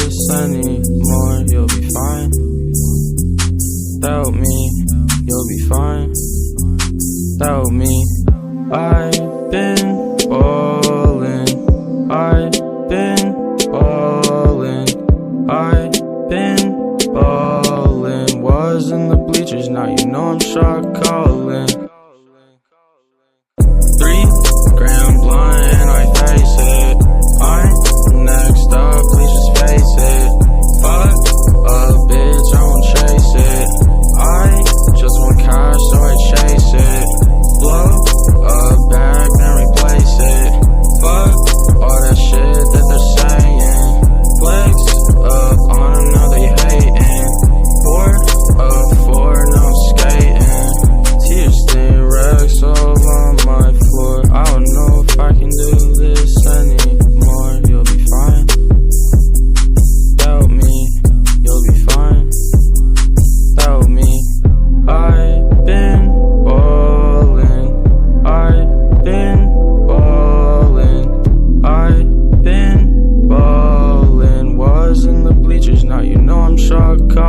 this anymore, you'll be fine. Without me, you'll be fine. Without me, I've been ballin', I've been ballin', I've been ballin'. Was in the bleachers, now you know I'm shot callin'. 3-gram blunt and I face it. I'm next up, please just face it. Fuck a bitch, I won't chase it. I just want cash, so I chase it. Blow a bag, then replace it. Fuck all that shit that they're saying. Flex up on them, now they hating. 4 now I'm skating. Tears stain rags all on my floor. I don't know if I can do this anymore. You'll be fine. Without me, you'll be fine. Without me, I've been ballin', I've been ballin', I've been ballin'. Was in the bleachers, now you know I'm shot callin'.